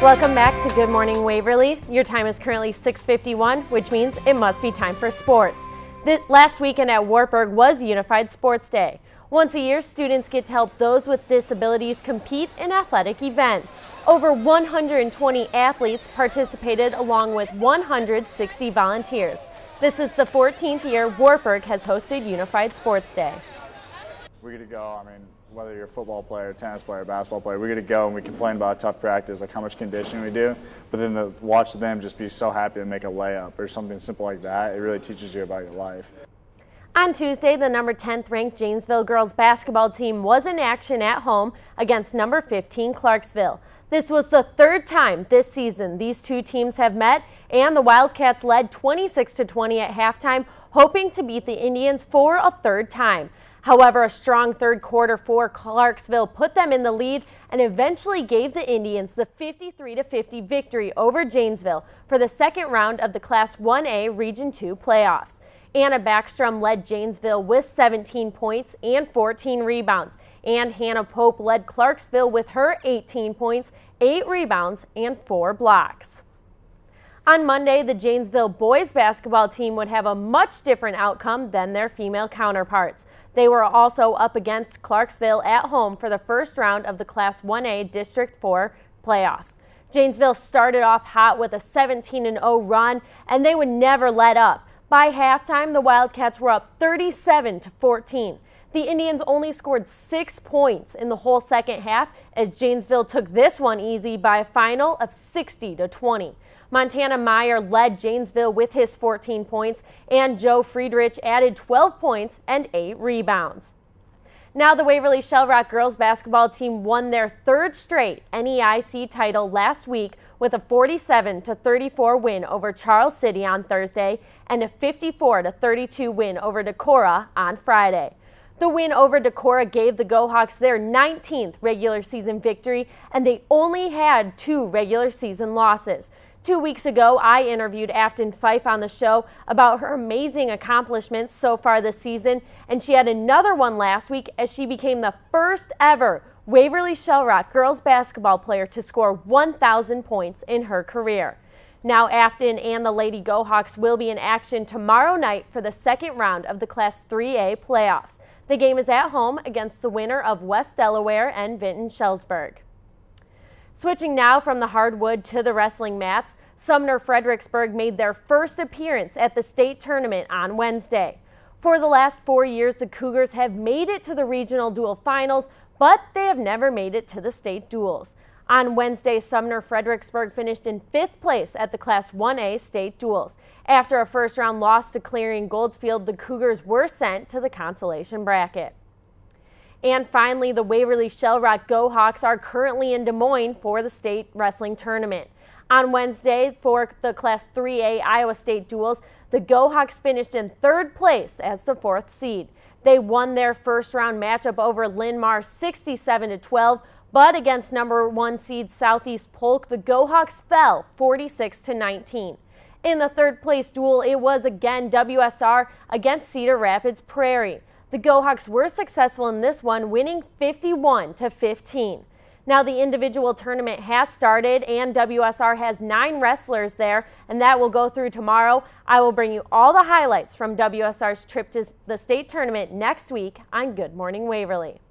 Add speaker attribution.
Speaker 1: Welcome back to Good Morning Waverly. Your time is currently 6:51, which means it must be time for sports. Last weekend at Wartburg was Unified Sports Day. Once a year, students get to help those with disabilities compete in athletic events. Over 120 athletes participated along with 160 volunteers. This is the 14th year Wartburg has hosted Unified Sports Day.
Speaker 2: We get to go, whether you're a football player, tennis player, basketball player, we get to go and we complain about tough practice, like how much conditioning we do, but then to watch them just be so happy to make a layup or something simple like that, it really teaches you about your life.
Speaker 1: On Tuesday, the number 10th ranked Janesville girls basketball team was in action at home against number 15 Clarksville. This was the third time this season these two teams have met, and the Wildcats led 26-20 at halftime, hoping to beat the Indians for a third time. However, a strong third quarter for Clarksville put them in the lead and eventually gave the Indians the 53-50 victory over Janesville for the second round of the Class 1A Region 2 playoffs. Anna Backstrom led Janesville with 17 points and 14 rebounds, and Hannah Pope led Clarksville with her 18 points, 8 rebounds, and 4 blocks. On Monday, the Janesville boys basketball team would have a much different outcome than their female counterparts. They were also up against Clarksville at home for the first round of the Class 1A District 4 playoffs. Janesville started off hot with a 17-0 run, and they would never let up. By halftime, the Wildcats were up 37-14. The Indians only scored 6 points in the whole second half as Janesville took this one easy by a final of 60-20. Montana Meyer led Janesville with his 14 points, and Joe Friedrich added 12 points and 8 rebounds. Now the Waverly Shell Rock girls basketball team won their third straight NEIC title last week with a 47-34 win over Charles City on Thursday and a 54-32 win over Decorah on Friday. The win over Decorah gave the GoHawks their 19th regular season victory, and they only had 2 regular season losses. 2 weeks ago, I interviewed Afton Fife on the show about her amazing accomplishments so far this season, and she had another one last week as she became the first ever Waverly Shell Rock girls basketball player to score 1,000 points in her career. Now Afton and the Lady GoHawks will be in action tomorrow night for the second round of the Class 3A playoffs. The game is at home against the winner of West Delaware and Vinton-Shellsburg. Switching now from the hardwood to the wrestling mats, Sumner Fredericksburg made their first appearance at the state tournament on Wednesday. For the last 4 years, the Cougars have made it to the regional dual finals, but they have never made it to the state duels. On Wednesday, Sumner Fredericksburg finished in 5th place at the Class 1A state duels. After a first-round loss to Clearing Goldsfield, the Cougars were sent to the consolation bracket. And finally, the Waverly Shell Rock GoHawks are currently in Des Moines for the state wrestling tournament. On Wednesday, for the Class 3A Iowa State duels, the GoHawks finished in 3rd place as the 4th seed. They won their first-round matchup over Linn-Mar 67-12, but against number 1 seed Southeast Polk, the GoHawks fell 46-19. In the 3rd place duel, it was again WSR against Cedar Rapids Prairie. The GoHawks were successful in this one, winning 51-15. Now the individual tournament has started, and WSR has 9 wrestlers there, and that will go through tomorrow. I will bring you all the highlights from WSR's trip to the state tournament next week on Good Morning Waverly.